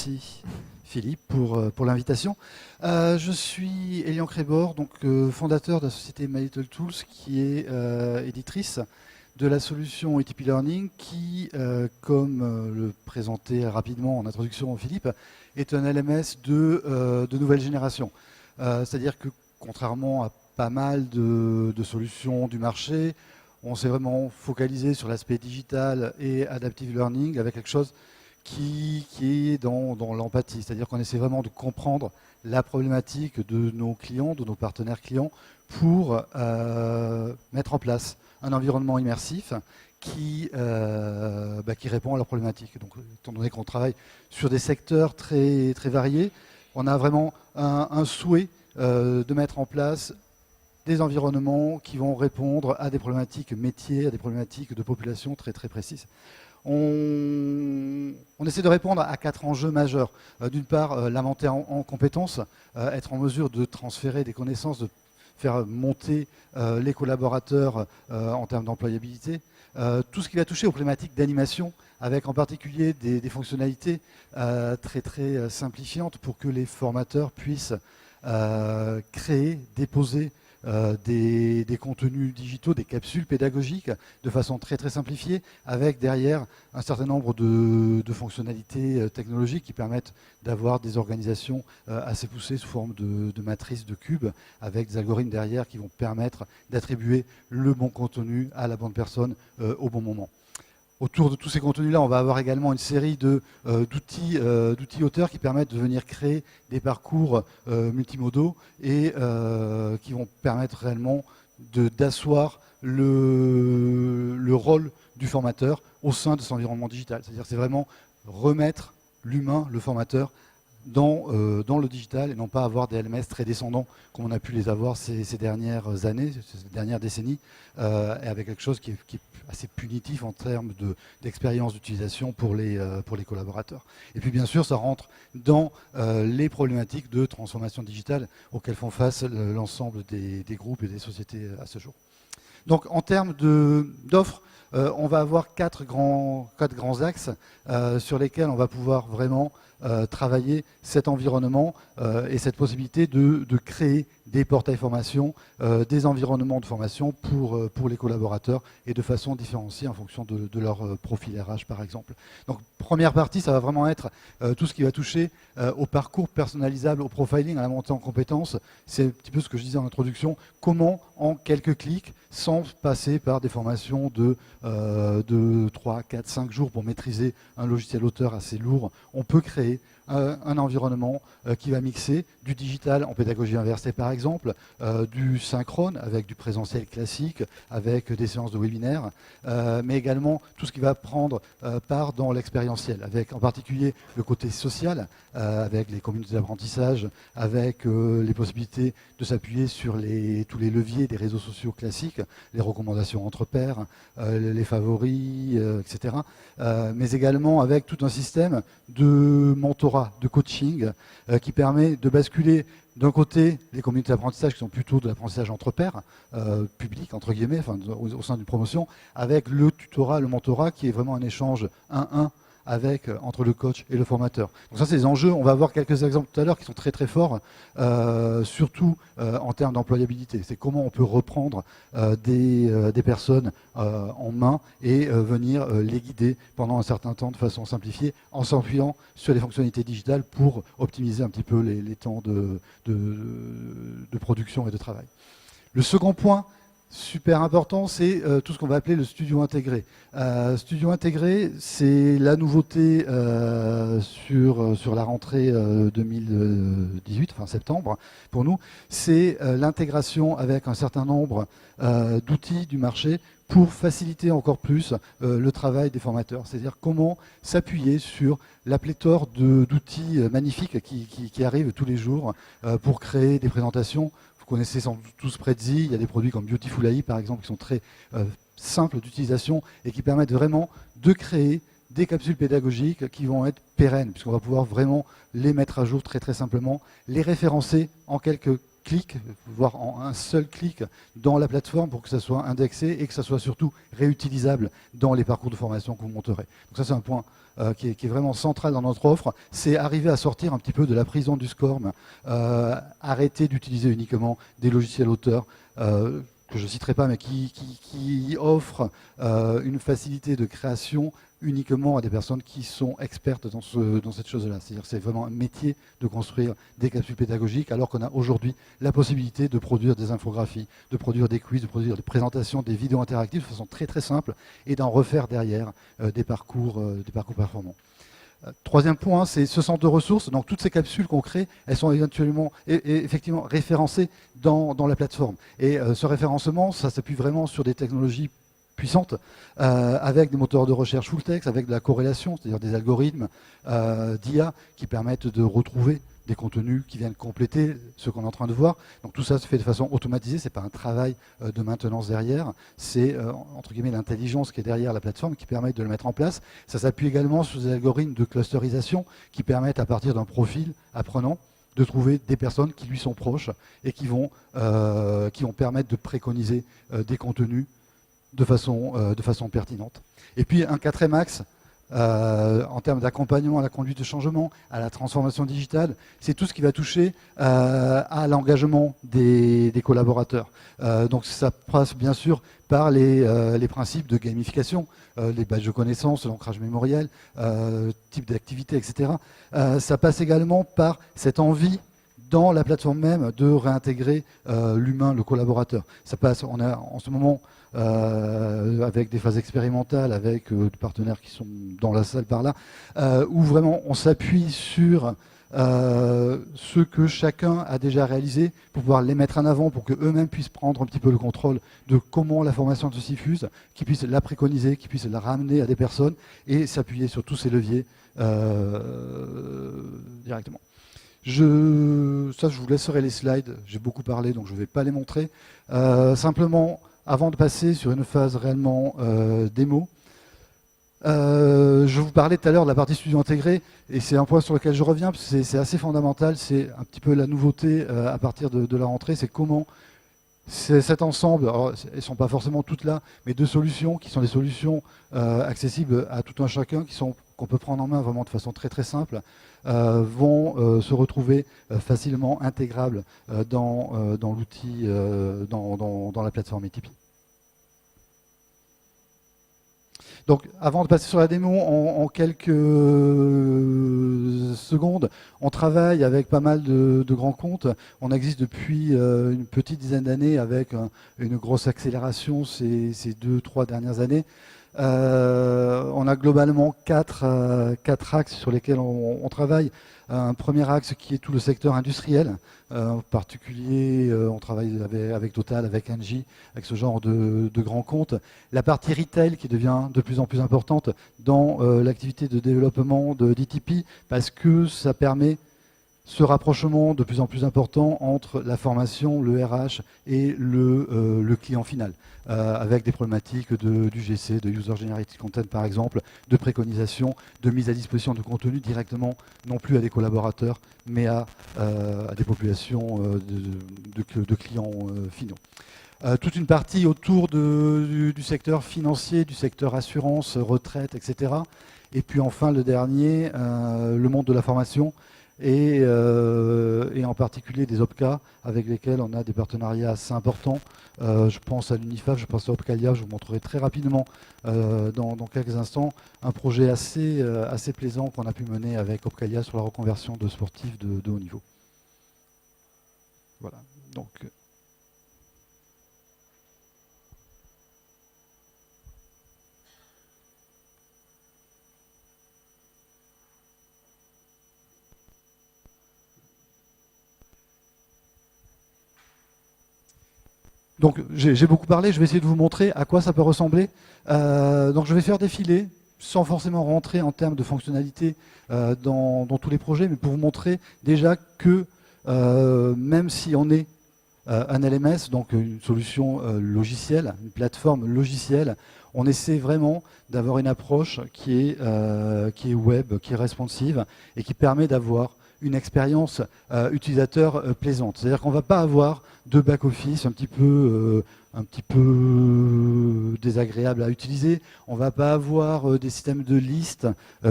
Merci Philippe pour l'invitation. Je suis Elian Crébor, donc fondateur de la société My Little Tools, qui est éditrice de la solution ATP Learning, qui, comme le présentait rapidement en introduction Philippe, est un LMS de nouvelle génération. C'est-à-dire que contrairement à pas mal de solutions du marché, on s'est vraiment focalisé sur l'aspect digital et adaptive learning avec quelque chose qui est dans l'empathie. C'est-à-dire qu'on essaie vraiment de comprendre la problématique de nos clients, de nos partenaires clients, pour mettre en place un environnement immersif qui répond à leurs problématiques. Donc, étant donné qu'on travaille sur des secteurs très, très variés, on a vraiment un souhait de mettre en place des environnements qui vont répondre à des problématiques métiers, à des problématiques de population très très précises. On essaie de répondre à 4 enjeux majeurs. D'une part, la montée en compétences, être en mesure de transférer des connaissances, de faire monter les collaborateurs en termes d'employabilité. Tout ce qui va toucher aux problématiques d'animation, avec en particulier des fonctionnalités très très simplifiantes pour que les formateurs puissent créer, déposer des contenus digitaux, des capsules pédagogiques de façon très très simplifiée, avec derrière un certain nombre de fonctionnalités technologiques qui permettent d'avoir des organisations assez poussées sous forme de matrices, de cubes, avec des algorithmes derrière qui vont permettre d'attribuer le bon contenu à la bonne personne au bon moment. Autour de tous ces contenus-là, on va avoir également une série d'outils auteurs qui permettent de venir créer des parcours multimodaux et qui vont permettre réellement d'asseoir le rôle du formateur au sein de son environnement digital. C'est-à-dire c'est vraiment remettre l'humain, le formateur, dans le digital et non pas avoir des LMS très descendants comme on a pu les avoir ces dernières années, ces dernières décennies, et avec quelque chose qui est assez punitif en termes d'expérience d'utilisation pour les collaborateurs. Et puis bien sûr, ça rentre dans les problématiques de transformation digitale auxquelles font face l'ensemble des groupes et des sociétés à ce jour. Donc en termes d'offres, on va avoir quatre grands axes sur lesquels on va pouvoir vraiment travailler cet environnement et cette possibilité de créer des portails formation, des environnements de formation pour les collaborateurs et de façon différenciée en fonction de leur profil RH par exemple. Donc première partie, ça va vraiment être tout ce qui va toucher au parcours personnalisable, au profiling, à la montée en compétences. C'est un petit peu ce que je disais en introduction, comment en quelques clics, sans passer par des formations de 3, 4, 5 jours pour maîtriser un logiciel auteur assez lourd, on peut créer un environnement qui va mixer du digital en pédagogie inversée par exemple, du synchrone avec du présentiel classique, avec des séances de webinaire, mais également tout ce qui va prendre part dans l'expérientiel, avec en particulier le côté social, avec les communautés d'apprentissage, avec les possibilités de s'appuyer sur tous les leviers des réseaux sociaux classiques, les recommandations entre pairs, les favoris, etc. Mais également avec tout un système de mentorat, de coaching, qui permet de basculer d'un côté les communautés d'apprentissage qui sont plutôt de l'apprentissage entre pairs, public entre guillemets, enfin, au sein d'une promotion, avec le tutorat, le mentorat qui est vraiment un échange 1-1 entre le coach et le formateur. Donc ça, c'est les enjeux. On va voir quelques exemples tout à l'heure qui sont très très forts, surtout en termes d'employabilité. C'est comment on peut reprendre des personnes en main et venir les guider pendant un certain temps de façon simplifiée, en s'appuyant sur les fonctionnalités digitales pour optimiser un petit peu les temps de production et de travail. Le second point, super important, c'est tout ce qu'on va appeler le studio intégré. Studio intégré, c'est la nouveauté sur la rentrée 2018, enfin septembre, pour nous. C'est l'intégration avec un certain nombre d'outils du marché pour faciliter encore plus le travail des formateurs. C'est-à-dire comment s'appuyer sur la pléthore d'outils magnifiques qui arrivent tous les jours pour créer des présentations. Vous connaissez sans doute tous Prezi, il y a des produits comme Beautiful AI par exemple qui sont très simples d'utilisation et qui permettent vraiment de créer des capsules pédagogiques qui vont être pérennes, puisqu'on va pouvoir vraiment les mettre à jour très très simplement, les référencer en quelques clic, voire en un seul clic dans la plateforme pour que ça soit indexé et que ça soit surtout réutilisable dans les parcours de formation que vous monterez. Donc ça, c'est un point qui est vraiment central dans notre offre, c'est arriver à sortir un petit peu de la prison du SCORM, arrêter d'utiliser uniquement des logiciels auteurs, que je ne citerai pas, mais qui offrent une facilité de création uniquement à des personnes qui sont expertes dans cette chose-là. C'est-à-dire que c'est vraiment un métier de construire des capsules pédagogiques, alors qu'on a aujourd'hui la possibilité de produire des infographies, de produire des quiz, de produire des présentations, des vidéos interactives de façon très très simple, et d'en refaire derrière des parcours performants. Troisième point, c'est ce centre de ressources. Donc toutes ces capsules qu'on crée, elles sont éventuellement effectivement référencées dans la plateforme. Et ce référencement, ça s'appuie vraiment sur des technologies puissantes, avec des moteurs de recherche full text, avec de la corrélation, c'est-à-dire des algorithmes d'IA qui permettent de retrouver des contenus qui viennent compléter ce qu'on est en train de voir. Donc tout ça se fait de façon automatisée, ce n'est pas un travail de maintenance derrière, c'est entre guillemets l'intelligence qui est derrière la plateforme qui permet de le mettre en place. Ça s'appuie également sur des algorithmes de clusterisation qui permettent à partir d'un profil apprenant de trouver des personnes qui lui sont proches et qui vont permettre de préconiser des contenus de façon pertinente. Et puis un quatrième axe, en termes d'accompagnement à la conduite de changement, à la transformation digitale, c'est tout ce qui va toucher à l'engagement des collaborateurs. Donc ça passe bien sûr par les principes de gamification, les badges de connaissances, l'ancrage mémoriel, type d'activité, etc. Ça passe également par cette envie dans la plateforme même de réintégrer l'humain, le collaborateur. Ça passe, on a en ce moment avec des phases expérimentales, avec des partenaires qui sont dans la salle par là, où vraiment on s'appuie sur ce que chacun a déjà réalisé pour pouvoir les mettre en avant, pour qu'eux-mêmes puissent prendre un petit peu le contrôle de comment la formation se diffuse, qu'ils puissent la préconiser, qu'ils puissent la ramener à des personnes et s'appuyer sur tous ces leviers directement. Je vous laisserai les slides, j'ai beaucoup parlé donc je ne vais pas les montrer. Simplement, avant de passer sur une phase réellement démo, je vous parlais tout à l'heure de la partie studio intégré, et c'est un point sur lequel je reviens, parce que c'est assez fondamental, c'est un petit peu la nouveauté à partir de la rentrée, c'est comment cet ensemble, alors, elles ne sont pas forcément toutes là, mais deux solutions qui sont des solutions accessibles à tout un chacun, qu'on peut prendre en main vraiment de façon très très simple, vont se retrouver facilement intégrables dans l'outil, dans la plateforme Tipeee. Donc, avant de passer sur la démo, en quelques secondes, on travaille avec pas mal de grands comptes. On existe depuis une petite dizaine d'années avec une grosse accélération ces 2-3 dernières années. On a globalement quatre axes sur lesquels on travaille. Un premier axe qui est tout le secteur industriel. En particulier, on travaille avec Total, avec Engie, avec ce genre de grands comptes. La partie retail qui devient de plus en plus importante dans l'activité de développement d'ITP parce que ça permet ce rapprochement de plus en plus important entre la formation, le RH et le client final, avec des problématiques du GC, de User Generated Content par exemple, de préconisation, de mise à disposition de contenu directement, non plus à des collaborateurs, mais à des populations de clients finaux. Toute une partie autour du secteur financier, du secteur assurance, retraite, etc. Et puis enfin le dernier, le monde de la formation, et en particulier des OPCA avec lesquels on a des partenariats assez importants. Je pense à l'UNIFAF, je pense à Opcalia, je vous montrerai très rapidement dans quelques instants un projet assez plaisant qu'on a pu mener avec Opcalia sur la reconversion de sportifs de haut niveau. Voilà, donc... Donc j'ai beaucoup parlé, je vais essayer de vous montrer à quoi ça peut ressembler. Donc je vais faire défiler, sans forcément rentrer en termes de fonctionnalité dans tous les projets, mais pour vous montrer déjà que même si on est un LMS, donc une solution logicielle, une plateforme logicielle, on essaie vraiment d'avoir une approche qui est web, qui est responsive et qui permet d'avoir une expérience utilisateur plaisante. C'est-à-dire qu'on ne va pas avoir de back-office un petit peu désagréable à utiliser. On ne va pas avoir des systèmes de liste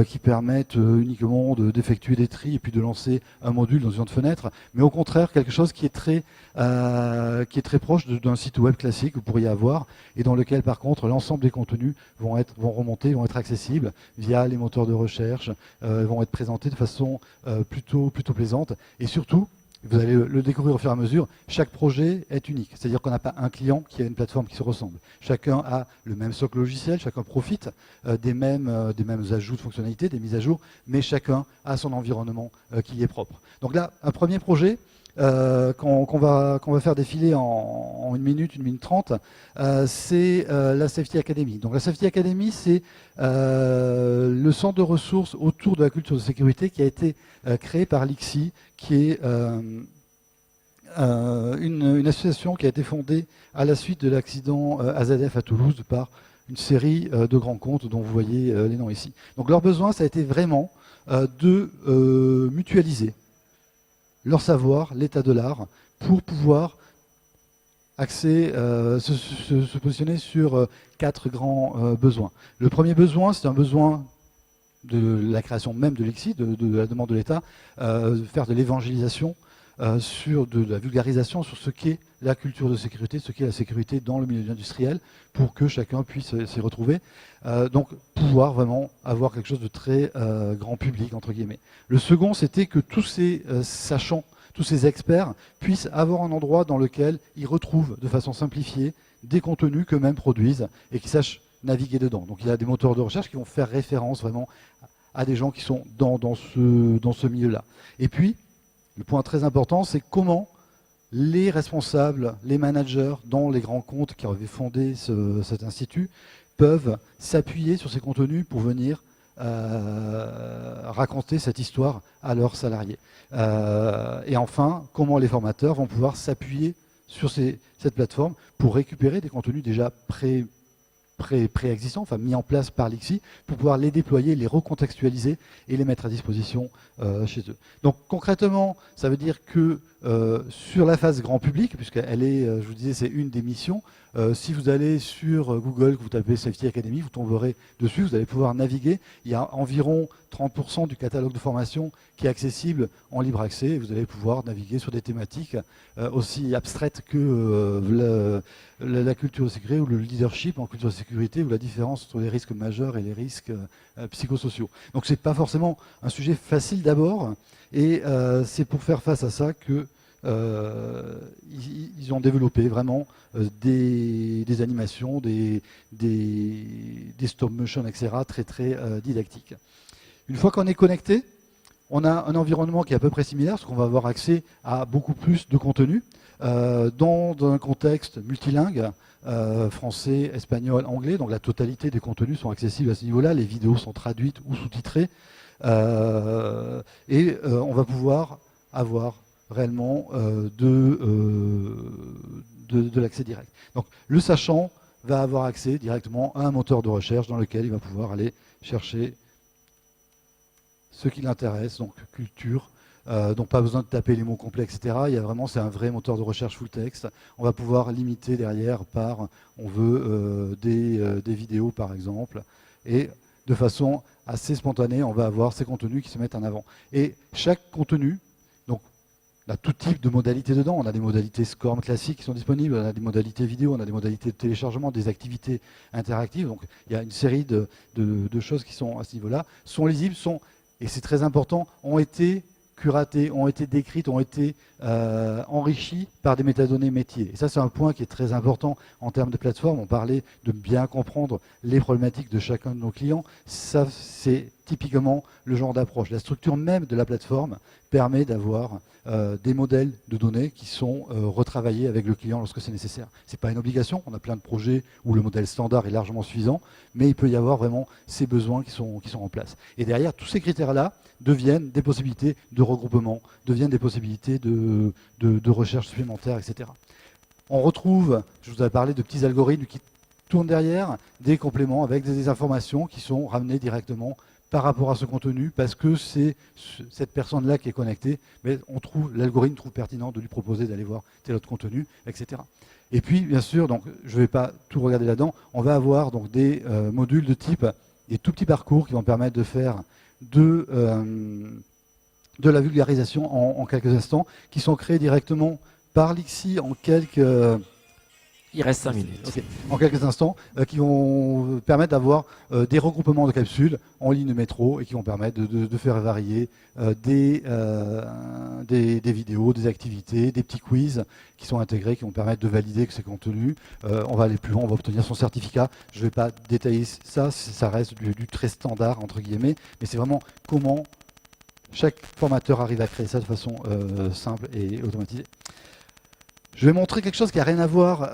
qui permettent uniquement d'effectuer des tris et puis de lancer un module dans une autre fenêtre, mais au contraire quelque chose qui est très proche d'un site web classique que vous pourriez avoir et dans lequel par contre l'ensemble des contenus vont remonter, vont être accessibles via les moteurs de recherche, vont être présentés de façon plutôt plaisante et surtout vous allez le découvrir au fur et à mesure, chaque projet est unique. C'est-à-dire qu'on n'a pas un client qui a une plateforme qui se ressemble. Chacun a le même socle logiciel, chacun profite des mêmes ajouts de fonctionnalités, des mises à jour, mais chacun a son environnement qui lui est propre. Donc là, un premier projet qu'on va faire défiler en 1 minute 30, c'est la Safety Academy. Donc la Safety Academy, c'est le centre de ressources autour de la culture de sécurité qui a été créé par l'ICSI, qui est une association qui a été fondée à la suite de l'accident AZF à Toulouse par une série de grands comptes dont vous voyez les noms ici. Donc leur besoin, ça a été vraiment de mutualiser leur savoir, l'état de l'art, pour pouvoir se positionner sur 4 grands besoins. Le premier besoin, c'est un besoin de la création même de l'ICSI, de la demande de l'État, faire de l'évangélisation, de la vulgarisation sur ce qu'est la culture de sécurité, ce qu'est la sécurité dans le milieu industriel, pour que chacun puisse s'y retrouver. Donc pouvoir vraiment avoir quelque chose de très grand public, entre guillemets. Le second, c'était que tous ces sachants, tous ces experts puissent avoir un endroit dans lequel ils retrouvent de façon simplifiée des contenus qu'eux-mêmes produisent et qu'ils sachent naviguer dedans. Donc il y a des moteurs de recherche qui vont faire référence vraiment à des gens qui sont dans ce milieu-là. Et puis, le point très important, c'est comment les responsables, les managers dans les grands comptes qui avaient fondé cet institut peuvent s'appuyer sur ces contenus pour venir raconter cette histoire à leurs salariés. Et enfin, comment les formateurs vont pouvoir s'appuyer sur cette plateforme pour récupérer des contenus déjà préexistants, enfin mis en place par l'ICSI, pour pouvoir les déployer, les recontextualiser et les mettre à disposition chez eux. Donc concrètement, ça veut dire que sur la phase grand public, puisqu'elle est, je vous disais, c'est une des missions, si vous allez sur Google, que vous tapez Safety Academy, vous tomberez dessus, vous allez pouvoir naviguer. Il y a environ 30% du catalogue de formation qui est accessible en libre accès, et vous allez pouvoir naviguer sur des thématiques aussi abstraites que la culture de sécurité ou le leadership en culture de sécurité, ou la différence entre les risques majeurs et les risques psychosociaux. Donc c'est pas forcément un sujet facile d'abord, et c'est pour faire face à ça que ils ont développé vraiment des animations, des stop motion, etc., très didactiques. Une fois qu'on est connecté, on a un environnement qui est à peu près similaire, parce qu'on va avoir accès à beaucoup plus de contenu dans un contexte multilingue, français, espagnol, anglais. Donc la totalité des contenus sont accessibles à ce niveau-là. Les vidéos sont traduites ou sous-titrées. On va pouvoir avoir réellement de l'accès direct. Donc le sachant va avoir accès directement à un moteur de recherche dans lequel il va pouvoir aller chercher ce qui l'intéresse, donc culture, donc pas besoin de taper les mots complets, etc. Il y a vraiment, c'est un vrai moteur de recherche full text. On va pouvoir limiter derrière par, on veut des vidéos par exemple, et de façon assez spontanée, on va avoir ces contenus qui se mettent en avant. Et chaque contenu, donc on a tout type de modalités dedans. On a des modalités SCORM classiques qui sont disponibles, on a des modalités vidéo, on a des modalités de téléchargement, des activités interactives. Donc il y a une série de choses qui sont à ce niveau-là, sont lisibles, et c'est très important, ont été curatées, ont été décrites, ont été enrichies par des métadonnées métiers. Et ça, c'est un point qui est très important en termes de plateforme. On parlait de bien comprendre les problématiques de chacun de nos clients. Ça, c'est typiquement le genre d'approche. La structure même de la plateforme permet d'avoir des modèles de données qui sont retravaillés avec le client lorsque c'est nécessaire. Ce n'est pas une obligation, on a plein de projets où le modèle standard est largement suffisant, mais il peut y avoir vraiment ces besoins qui sont en place. Et derrière, tous ces critères-là deviennent des possibilités de regroupement, deviennent des possibilités de recherche supplémentaire, etc. On retrouve, je vous avais parlé de petits algorithmes qui tournent derrière, des compléments avec des informations qui sont ramenées directement par rapport à ce contenu, parce que c'est cette personne-là qui est connectée, mais l'algorithme trouve pertinent de lui proposer d'aller voir tel autre contenu, etc. Et puis, bien sûr, donc, je ne vais pas tout regarder là-dedans, on va avoir donc, des modules de type, des tout petits parcours qui vont permettre de faire de la vulgarisation en quelques instants, qui sont créés directement par l'IXI en quelques... Il reste 5 minutes. Okay. En quelques instants, qui vont permettre d'avoir des regroupements de capsules en ligne de métro et qui vont permettre de faire varier des vidéos, des activités, des petits quiz qui sont intégrés, qui vont permettre de valider que c'est contenu. On va aller plus loin, on va obtenir son certificat. Je ne vais pas détailler ça, ça reste du très standard, entre guillemets, mais c'est vraiment comment chaque formateur arrive à créer ça de façon simple et automatisée. Je vais montrer quelque chose qui n'a rien à voir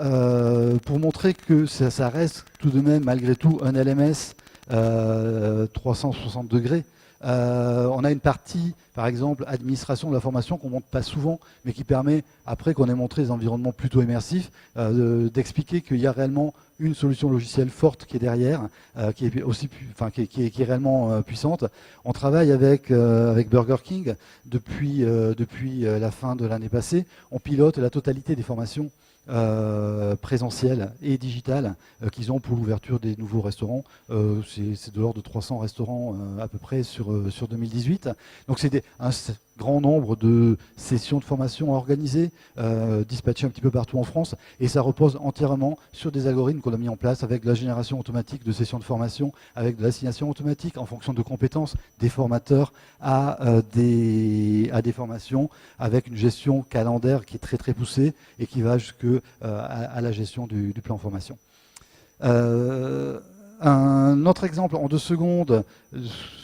pour montrer que ça reste tout de même, malgré tout, un LMS 360 degrés. On a une partie, par exemple, administration de la formation qu'on ne montre pas souvent, mais qui permet, après qu'on ait montré les environnements plutôt immersifs, d'expliquer qu'il y a réellement une solution logicielle forte qui est derrière, qui est aussi, qui est réellement puissante. On travaille avec Burger King depuis la fin de l'année passée. On pilote la totalité des formations présentielles et digitales qu'ils ont pour l'ouverture des nouveaux restaurants. C'est de l'ordre de 300 restaurants à peu près sur 2018. Donc c'est un grand nombre de sessions de formation organisées, dispatchées un petit peu partout en France, et ça repose entièrement sur des algorithmes qu'on a mis en place avec de la génération automatique de sessions de formation, avec de l'assignation automatique en fonction de compétences des formateurs à des formations, avec une gestion calendaire qui est très très poussée et qui va jusqu'à la gestion du plan formation. Un autre exemple en 2 secondes,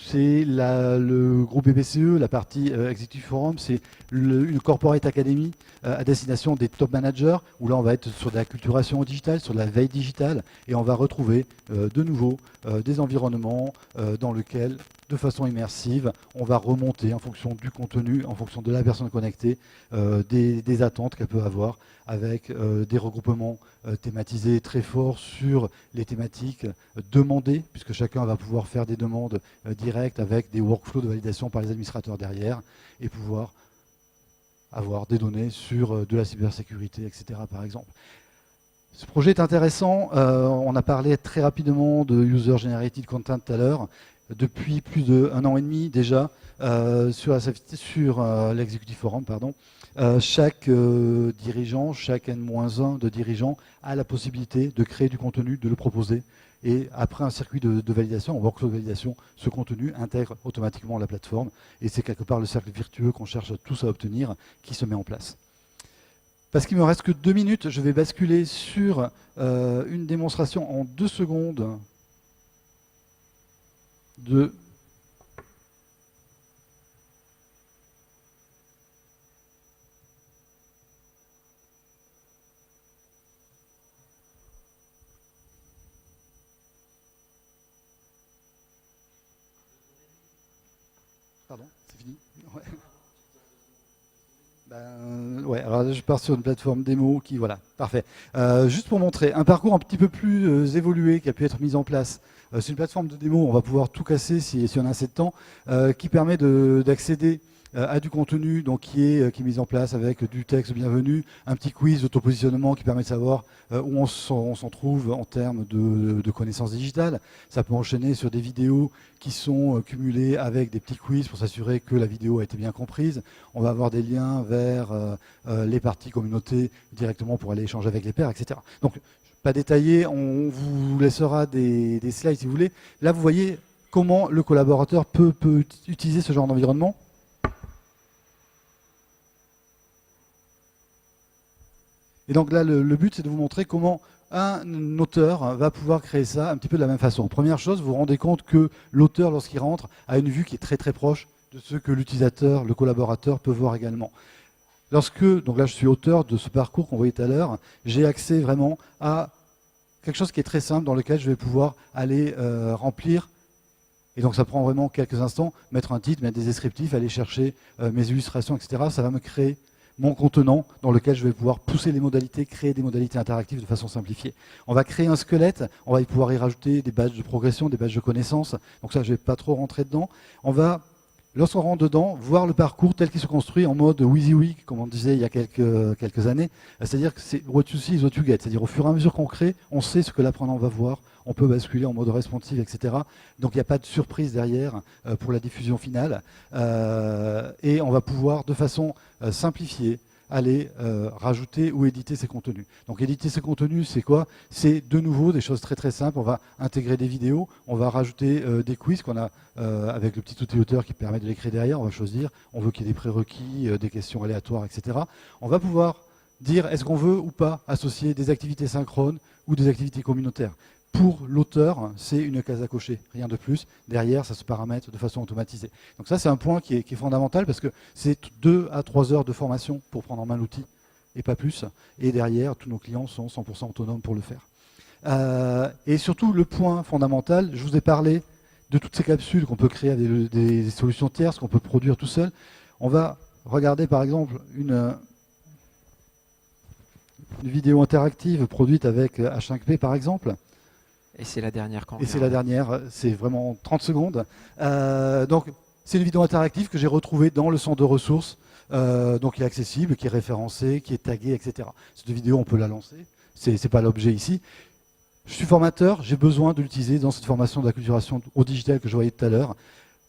c'est le groupe BPCE, la partie Executive Forum, c'est une corporate academy à destination des top managers, où là on va être sur de la culturation au digital, sur de la veille digitale, et on va retrouver de nouveau des environnements dans lesquels, de façon immersive, on va remonter en fonction du contenu, en fonction de la personne connectée, des attentes qu'elle peut avoir, avec des regroupements thématisés très forts sur les thématiques demandées, puisque chacun va pouvoir faire des demandes directes avec des workflows de validation par les administrateurs derrière, et pouvoir avoir des données sur de la cybersécurité, etc. par exemple. Ce projet est intéressant. On a parlé très rapidement de User Generated Content tout à l'heure. Depuis plus d'1 an et demi déjà, sur l'Executive Forum, chaque dirigeant, chaque N-1 de dirigeants a la possibilité de créer du contenu, de le proposer. Et après un circuit de validation, un workflow de validation, ce contenu intègre automatiquement la plateforme. Et c'est quelque part le cercle vertueux qu'on cherche tous à obtenir qui se met en place. Parce qu'il ne me reste que 2 minutes, je vais basculer sur une démonstration en 2 secondes de... Pardon, c'est fini? Ouais. Alors là, je pars sur une plateforme démo qui, voilà, parfait. Juste pour montrer un parcours un petit peu plus évolué qui a pu être mis en place. C'est une plateforme de démo, on va pouvoir tout casser si on a assez de temps, qui permet d'accéder à du contenu donc, qui est mis en place avec du texte bienvenu, un petit quiz d'autopositionnement qui permet de savoir où on s'en trouve en termes de connaissances digitales. Ça peut enchaîner sur des vidéos qui sont cumulées avec des petits quiz pour s'assurer que la vidéo a été bien comprise. On va avoir des liens vers les parties communautés directement pour aller échanger avec les pairs, etc. Donc, pas détaillé, on vous laissera des slides si vous voulez. Là, vous voyez comment le collaborateur peut utiliser ce genre d'environnement. Et donc là, le but, c'est de vous montrer comment un auteur va pouvoir créer ça un petit peu de la même façon. Première chose, vous vous rendez compte que l'auteur, lorsqu'il rentre, a une vue qui est très très proche de ce que l'utilisateur, le collaborateur peut voir également. Donc là, je suis auteur de ce parcours qu'on voyait tout à l'heure, j'ai accès vraiment à quelque chose qui est très simple dans lequel je vais pouvoir aller remplir. Et donc ça prend vraiment quelques instants, mettre un titre, mettre des descriptifs, aller chercher mes illustrations, etc. Ça va me créer mon contenant dans lequel je vais pouvoir pousser les modalités, créer des modalités interactives de façon simplifiée. On va créer un squelette, on va y pouvoir y rajouter des badges de progression, des badges de connaissances. Donc ça, je ne vais pas trop rentrer dedans. On va, lorsqu'on rentre dedans, voir le parcours tel qu'il se construit en mode WYSIWYG, comme on disait il y a quelques années. C'est-à-dire que c'est what you see is what you get. C'est-à-dire au fur et à mesure qu'on crée, on sait ce que l'apprenant va voir. On peut basculer en mode responsive, etc. Donc il n'y a pas de surprise derrière pour la diffusion finale. Et on va pouvoir, de façon simplifiée, aller rajouter ou éditer ces contenus. Donc éditer ces contenus, c'est quoi? C'est de nouveau des choses très très simples. On va intégrer des vidéos, on va rajouter des quiz qu'on a avec le petit outil auteur qui permet de les créer derrière. On va choisir, on veut qu'il y ait des prérequis, des questions aléatoires, etc. On va pouvoir dire est-ce qu'on veut ou pas associer des activités synchrones ou des activités communautaires. Pour l'auteur, c'est une case à cocher, rien de plus. Derrière, ça se paramètre de façon automatisée. Donc ça, c'est un point qui est fondamental parce que c'est 2 à 3 heures de formation pour prendre en main l'outil et pas plus. Et derrière, tous nos clients sont 100% autonomes pour le faire. Et surtout, le point fondamental, je vous ai parlé de toutes ces capsules qu'on peut créer avec des solutions tierces, qu'on peut produire tout seul. On va regarder par exemple une vidéo interactive produite avec H5P par exemple. Et c'est la dernière qu'on Et c'est la dernière, c'est vraiment 30 secondes. Donc, c'est une vidéo interactive que j'ai retrouvée dans le centre de ressources, donc qui est accessible, qui est référencée, qui est taguée, etc. Cette vidéo, on peut la lancer, c'est pas l'objet ici. Je suis formateur, j'ai besoin de l'utiliser dans cette formation d'acculturation au digital que je voyais tout à l'heure.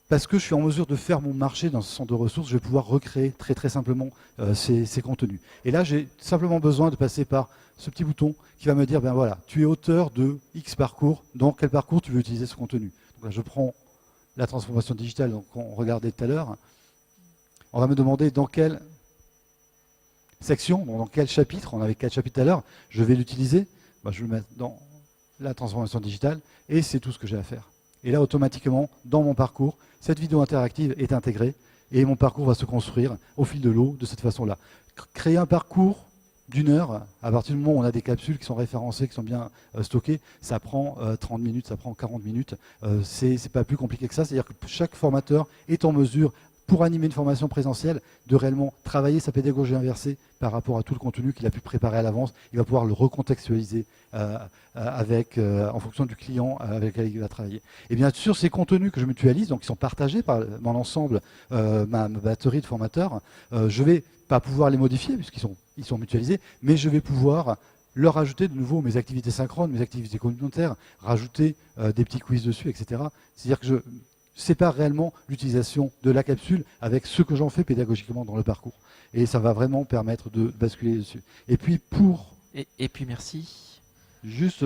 Parce que je suis en mesure de faire mon marché dans ce centre de ressources, je vais pouvoir recréer très très simplement ces contenus. Et là, j'ai simplement besoin de passer par ce petit bouton qui va me dire, ben voilà, tu es auteur de X parcours, dans quel parcours tu veux utiliser ce contenu. Donc là, je prends la transformation digitale qu'on regardait tout à l'heure. On va me demander dans quelle section, dans quel chapitre, on avait 4 chapitres tout à l'heure, je vais l'utiliser. Ben, je vais le mettre dans la transformation digitale et c'est tout ce que j'ai à faire. Et là, automatiquement, dans mon parcours, cette vidéo interactive est intégrée et mon parcours va se construire au fil de l'eau de cette façon-là. Créer un parcours d'1 heure, à partir du moment où on a des capsules qui sont référencées, qui sont bien stockées, ça prend 30 minutes, ça prend 40 minutes. C'est pas plus compliqué que ça. C'est-à-dire que chaque formateur est en mesure, pour animer une formation présentielle, de réellement travailler sa pédagogie inversée par rapport à tout le contenu qu'il a pu préparer à l'avance. Il va pouvoir le recontextualiser en fonction du client avec lequel il va travailler. Et bien sûr, ces contenus que je mutualise, donc qui sont partagés par mon ensemble, ma batterie de formateurs, je ne vais pas pouvoir les modifier puisqu'ils sont mutualisés, mais je vais pouvoir leur ajouter de nouveau mes activités synchrones, mes activités communautaires, rajouter des petits quiz dessus, etc. C'est-à-dire que je sépare réellement l'utilisation de la capsule avec ce que j'en fais pédagogiquement dans le parcours. Et ça va vraiment permettre de basculer dessus. Et puis Et puis merci. Juste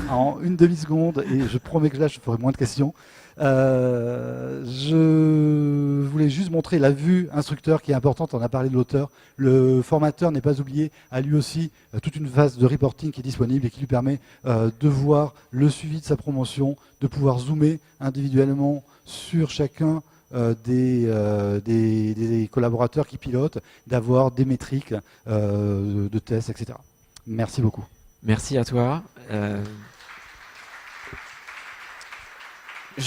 en une demi-seconde, et je promets que là je ferai moins de questions, je voulais juste montrer la vue instructeur qui est importante. On a parlé de l'auteur. Le formateur n'est pas oublié, a lui aussi toute une phase de reporting qui est disponible et qui lui permet de voir le suivi de sa promotion, de pouvoir zoomer individuellement sur chacun des collaborateurs qui pilotent, d'avoir des métriques de tests, etc. Merci beaucoup. Merci à toi.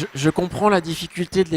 Je comprends la difficulté de